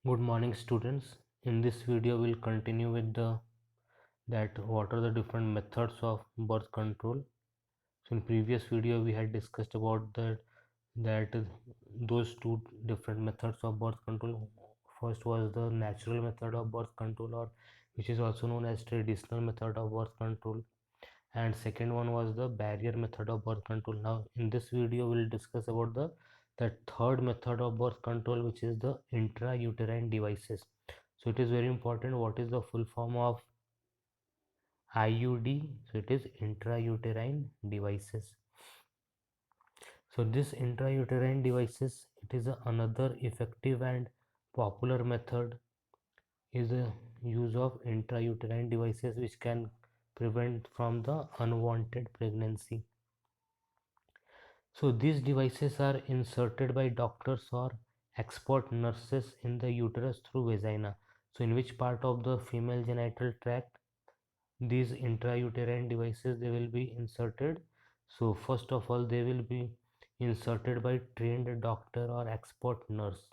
Good morning, students. In this video, we'll continue with the that what are the different methods of birth control. So in previous video, we had discussed about that those two different methods of birth control. First was the natural method of birth control, or which is also known as traditional method of birth control, and second one was the barrier method of birth control. Now in this video, we'll discuss about the third method of birth control, which is the intrauterine devices. So it is very important what is the full form of IUD. So it is intrauterine devices. So this intrauterine devices, it is another effective and popular method is the use of intrauterine devices which can prevent from the unwanted pregnancy. So these devices are inserted by doctors or expert nurses in the uterus through vagina. So in which part of the female genital tract these intrauterine devices they will be inserted? So first of all they will be inserted by trained doctor or expert nurse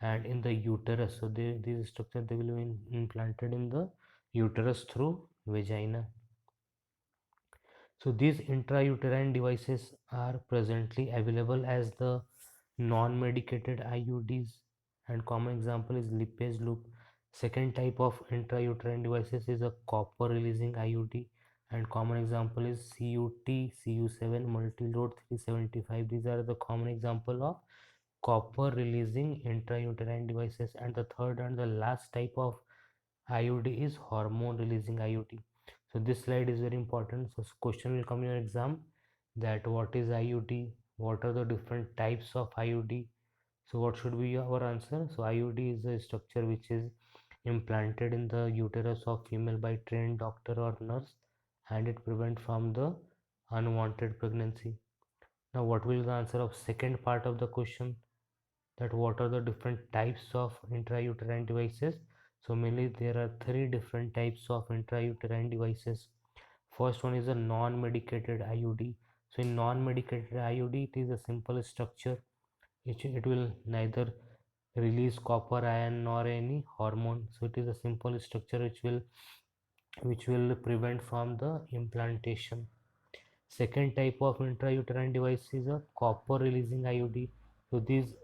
and in the uterus. So these structure they will be implanted in the uterus through vagina. So these intrauterine devices are presently available as the non-medicated IUDs, and common example is Lippes loop. Second type of intrauterine devices is a copper releasing IUD, and common example is CUT, CU7, multi-load 375. These are the common example of copper releasing intrauterine devices. And the third and the last type of IUD is hormone releasing IUD. So this slide is very important. So question will come in your exam that what is IUD, what are the different types of IUD. So what should be our answer? So IUD is a structure which is implanted in the uterus of female by trained doctor or nurse, and it prevents from the unwanted pregnancy. Now what will be the answer of second part of the question, that what are the different types of intrauterine devices? So mainly there are three different types of intrauterine devices. First one is a non-medicated IUD. So in non-medicated IUD, it is a simple structure. It will neither release copper ion nor any hormone. So it is a simple structure which will prevent from the implantation. Second type of intrauterine device is a copper releasing IUD. So these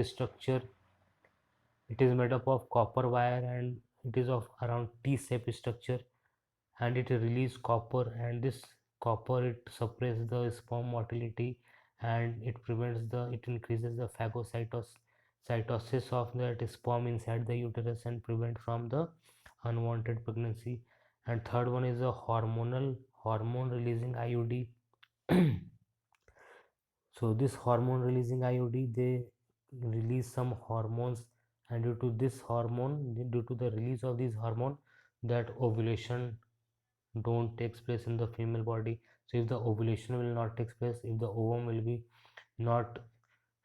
structure, it is made up of copper wire and it is of around T-shaped structure, and it release copper, and this copper it suppresses the sperm motility, and it increases the phagocytosis of that sperm inside the uterus and prevent from the unwanted pregnancy. And third one is a hormone releasing IUD. So this hormone releasing IUD, they release some hormones, and due to the release of these hormone, that ovulation don't takes place in the female body. So if the ovulation will not take place, if the ovum will be not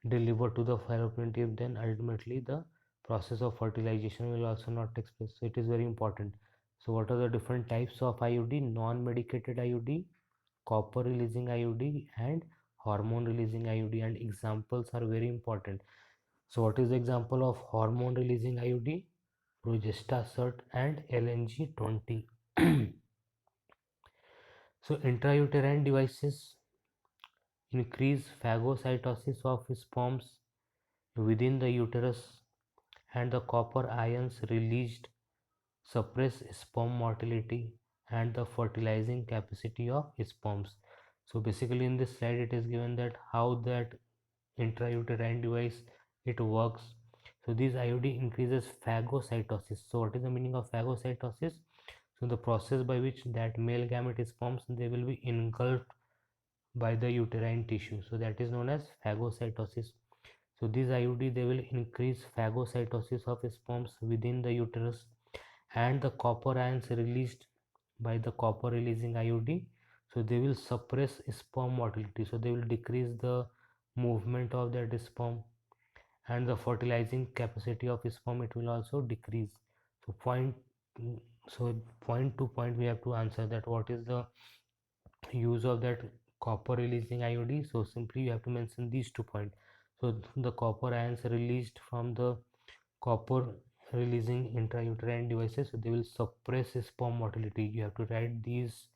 delivered to the fallopian tube, then ultimately the process of fertilization will also not take place. So it is very important. So what are the different types of IUD? Non-medicated IUD, copper releasing IUD, and hormone releasing IUD, and examples are very important. So what is the example of hormone releasing IUD? Progestasert and LNG20. So intrauterine devices increase phagocytosis of sperms within the uterus, and the copper ions released suppress sperm motility and the fertilizing capacity of sperms. So basically in this slide it is given that how that intrauterine device it works. So this IUD increases phagocytosis. So what is the meaning of phagocytosis? So the process by which that male gamete sperms they will be engulfed by the uterine tissue. So that is known as phagocytosis. So these IUD they will increase phagocytosis of sperms within the uterus, and the copper ions released by the copper releasing IUD, so they will suppress sperm motility. So they will decrease the movement of that sperm, and the fertilizing capacity of sperm it will also decrease. So point to point we have to answer that what is the use of that copper releasing IUD. So simply you have to mention these 2 points. So the copper ions released from the copper releasing intrauterine devices, so they will suppress sperm motility. You have to write these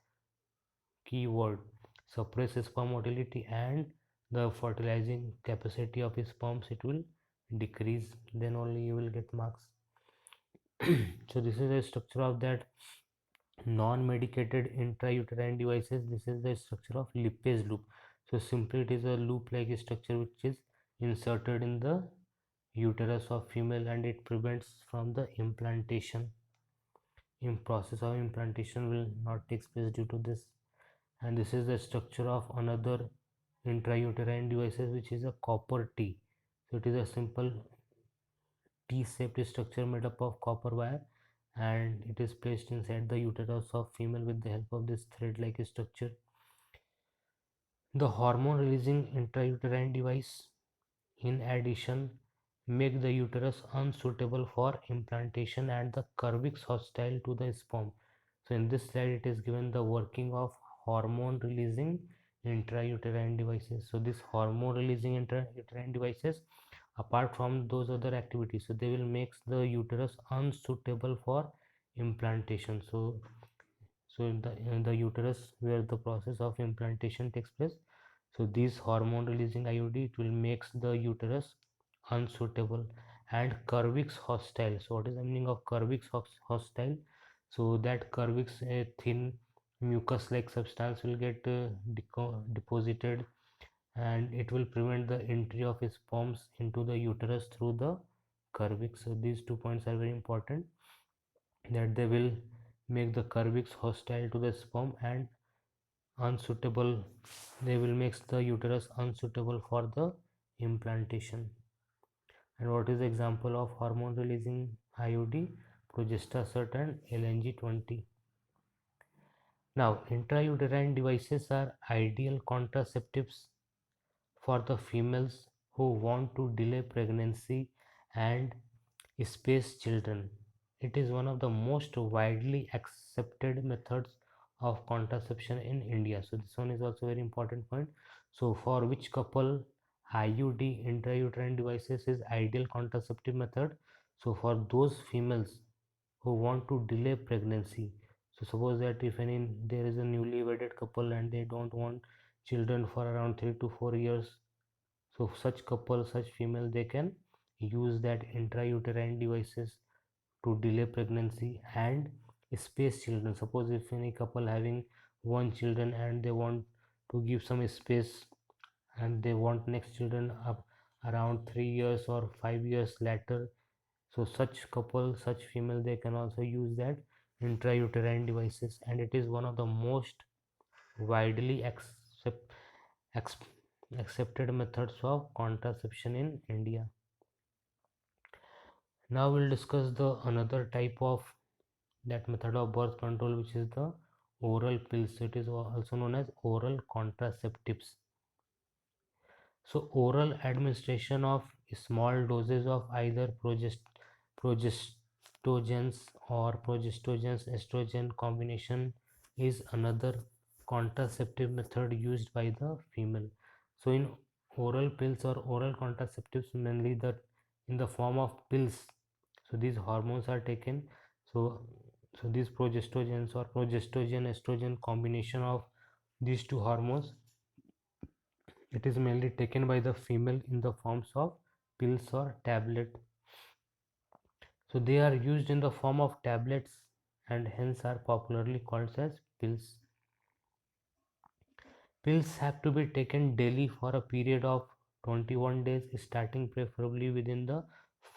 keyword: suppress sperm motility, and the fertilizing capacity of sperms, it will decrease, then only you will get marks. So this is the structure of that non-medicated intrauterine devices. This is the structure of Lippes loop. So simply it is a loop like structure which is inserted in the uterus of female, and it prevents from the implantation. In process of implantation will not take place due to this. And this is the structure of another intrauterine devices, which is a copper T. So it is a simple T-shaped structure made up of copper wire, and it is placed inside the uterus of female with the help of this thread-like structure. The hormone releasing intrauterine device, in addition, make the uterus unsuitable for implantation and the cervix hostile to the sperm. So in this slide it is given the working of hormone releasing intrauterine devices. So this hormone releasing intrauterine devices, apart from those other activities, so they will make the uterus unsuitable for implantation. So in the uterus where the process of implantation takes place, so these hormone releasing IUD, it will makes the uterus unsuitable and cervix hostile. So what is the meaning of cervix hostile? So that cervix, a thin mucus like substance will get deposited, and it will prevent the entry of sperms into the uterus through the cervix. So these 2 points are very important, that they will make the cervix hostile to the sperm and unsuitable, they will make the uterus unsuitable for the implantation. And what is the example of hormone releasing IUD? Progestasert and LNG-20. Now intrauterine devices are ideal contraceptives for the females who want to delay pregnancy and space children. It is one of the most widely accepted methods of contraception in India. So this one is also very important point. So for which couple IUD, intrauterine devices, is ideal contraceptive method? So for those females who want to delay pregnancy. So suppose that if any there is a newly wedded couple and they don't want children for around 3 to 4 years, so such couple, such female, they can use that intrauterine devices to delay pregnancy and space children. Suppose if any couple having one children and they want to give some space, and they want next children up around 3 years or 5 years later, so such couple, such female, they can also use that intrauterine devices, and it is one of the most widely accepted methods of contraception in India. Now we'll discuss the another type of that method of birth control, which is the oral pills. It is also known as oral contraceptives. So oral administration of small doses of either progestogens or progestogens estrogen combination is another contraceptive method used by the female. So in oral pills or oral contraceptives, mainly that in the form of pills, so these hormones are taken. So these progestogens or progestogen estrogen combination of these two hormones, it is mainly taken by the female in the forms of pills or tablet. So they are used in the form of tablets and hence are popularly called as pills. Pills have to be taken daily for a period of 21 days, starting preferably within the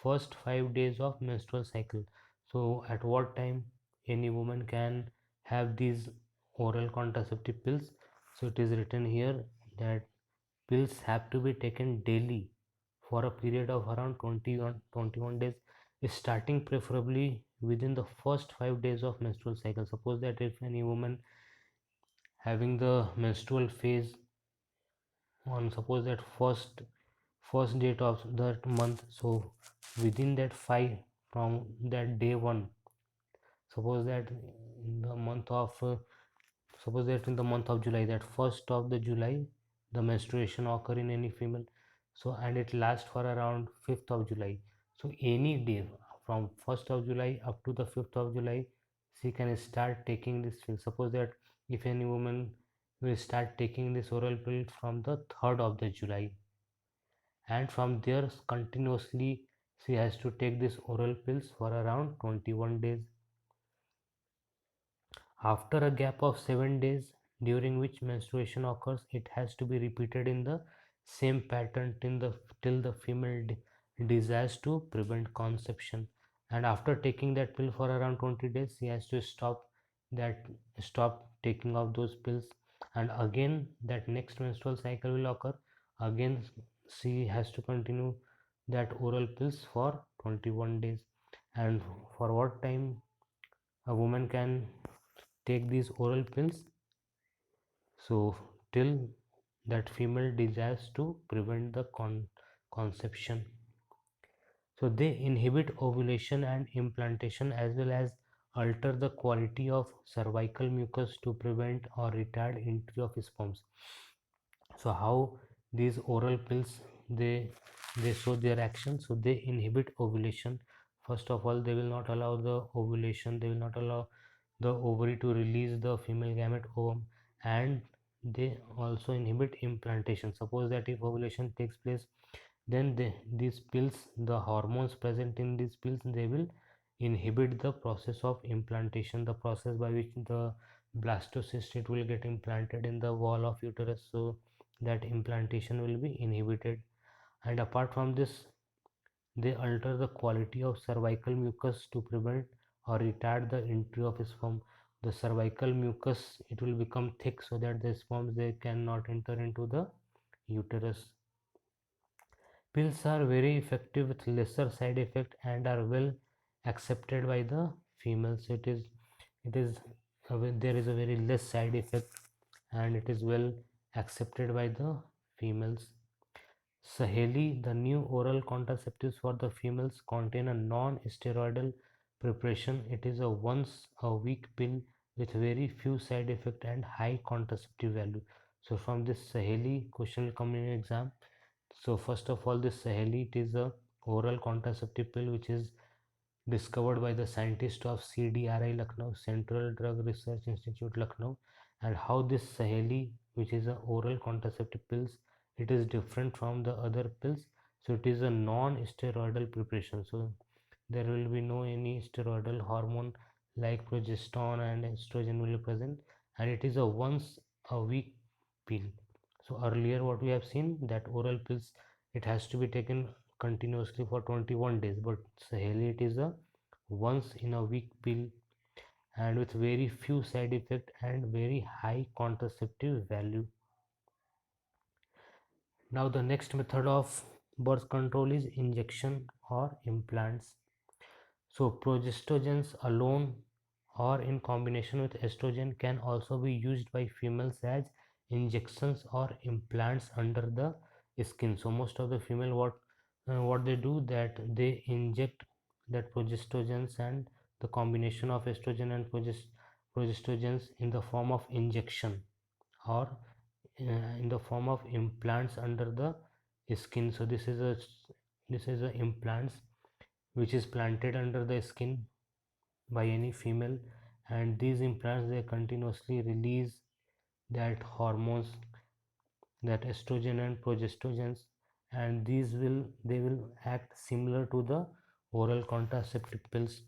first 5 days of menstrual cycle. So at what time any woman can have these oral contraceptive pills? So it is written here that pills have to be taken daily for a period of around 21 days, starting preferably within the first 5 days of menstrual cycle. Suppose that if any woman having the menstrual phase on, suppose that first date of that month, so within that 5, from that day 1, suppose that in the month of suppose that in the month of July, that first of the July, the menstruation occur in any female, so and it lasts for around 5th of July. So any day from 1st of July up to the 5th of July, she can start taking this pill. Suppose that if any woman will start taking this oral pill from the 3rd of the July, and from there continuously she has to take this oral pills for around 21 days. After a gap of 7 days during which menstruation occurs, it has to be repeated in the same pattern till the female desires to prevent conception. And after taking that pill for around 20 days, she has to that stop taking of those pills, and again that next menstrual cycle will occur. Again she has to continue that oral pills for 21 days. And for what time a woman can take these oral pills? So till that female desires to prevent the conception. So they inhibit ovulation and implantation, as well as alter the quality of cervical mucus to prevent or retard entry of sperms. So how these oral pills, they show their action? So they inhibit ovulation. First of all, they will not allow the ovulation, they will not allow the ovary to release the female gamete ovum, and they also inhibit implantation. Suppose that if ovulation takes place, then these pills, the hormones present in these pills, they will inhibit the process of implantation, the process by which the blastocyst, it will get implanted in the wall of uterus. So that implantation will be inhibited. And apart from this, they alter the quality of cervical mucus to prevent or retard the entry of sperm. The cervical mucus, it will become thick so that the sperms, they cannot enter into the uterus. Pills are very effective with lesser side effect and are well accepted by the females. There is a very less side effect, and it is well accepted by the females. Saheli, the new oral contraceptives for the females, contain a non-steroidal preparation. It is a once a week pill with very few side effects and high contraceptive value. So from this Saheli, question will come in exam. So first of all, this Saheli, it is a oral contraceptive pill which is discovered by the scientists of CDRI Lucknow, Central Drug Research Institute Lucknow. And how this Saheli, which is a oral contraceptive pills, it is different from the other pills. So it is a non-steroidal preparation. So there will be no any steroidal hormone like progesterone and estrogen will be present, and it is a once a week pill. So earlier what we have seen, that oral pills, it has to be taken continuously for 21 days, but Saheli, it is a once in a week pill, and with very few side effect and very high contraceptive value. Now the next method of birth control is injection or implants. So progestogens alone or in combination with estrogen can also be used by females as injections or implants under the skin. So most of the female, what they do, that they inject that progestogens and the combination of estrogen and progestogens in the form of injection, or in the form of implants under the skin. So this is a implants which is planted under the skin by any female, and these implants, they continuously release that hormones, that estrogen and progestogens, and they will act similar to the oral contraceptive pills.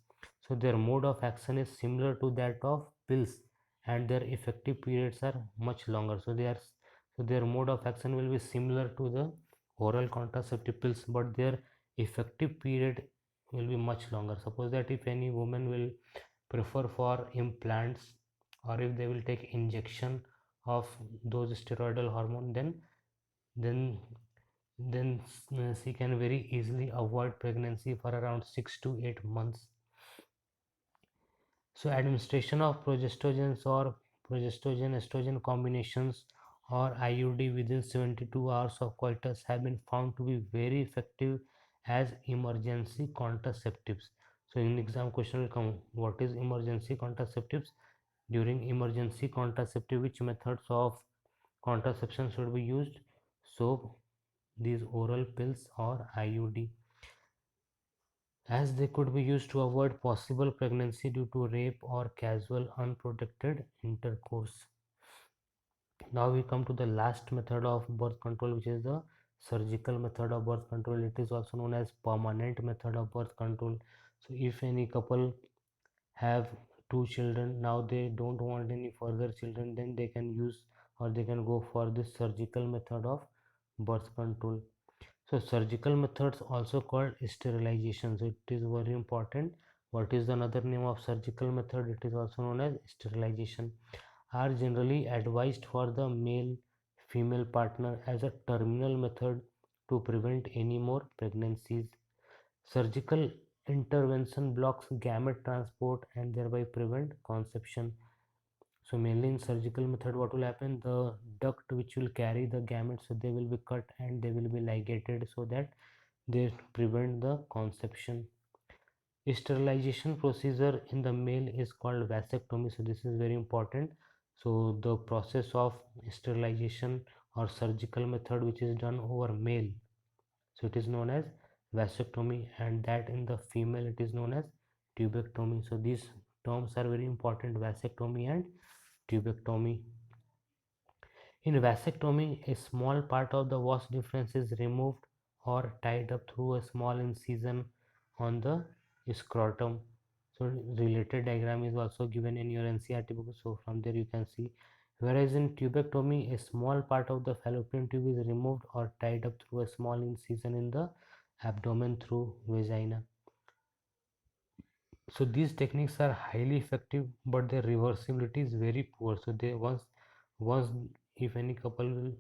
So their mode of action is similar to that of pills, and their effective periods are much longer. So their mode of action will be similar to the oral contraceptive pills, but their effective period will be much longer. Suppose that if any woman will prefer for implants, or if they will take injection of those steroidal hormone, then then she can very easily avoid pregnancy for around 6 to 8 months. So administration of progestogens or progestogen estrogen combinations or IUD within 72 hours of coitus have been found to be very effective as emergency contraceptives. So in exam question will come, what is emergency contraceptives? During emergency contraceptive, which methods of contraception should be used? So these oral pills or IUD. as they could be used to avoid possible pregnancy due to rape or casual unprotected intercourse. Now we come to the last method of birth control, which is the surgical method of birth control. It is also known as permanent method of birth control. So if any couple have two children, now they don't want any further children, then they can use or they can go for this surgical method of birth control. So surgical methods also called sterilization. So it is very important. What is another name of surgical method? It is also known as sterilization. Are generally advised for the male female partner as a terminal method to prevent any more pregnancies. Surgical intervention blocks gamete transport and thereby prevent conception. So mainly in surgical method, what will happen? The duct which will carry the gametes, so they will be cut and they will be ligated so that they prevent the conception. Sterilization procedure in the male is called vasectomy. So this is very important. So the process of sterilization or surgical method which is done over male, so it is known as vasectomy, and that in the female it is known as tubectomy. So these terms are very important, vasectomy and tubectomy. In vasectomy, a small part of the vas deferens is removed or tied up through a small incision on the scrotum. So related diagram is also given in your NCERT book. So from there you can see. Whereas in tubectomy, a small part of the fallopian tube is removed or tied up through a small incision in the abdomen through vagina. So these techniques are highly effective, but their reversibility is very poor. So they once if any couple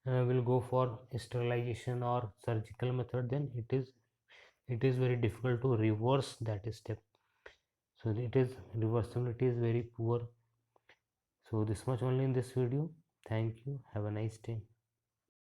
will go for sterilization or surgical method, then it is very difficult to reverse that step. So it is reversibility is very poor. So this much only in this video. Thank you. Have a nice day.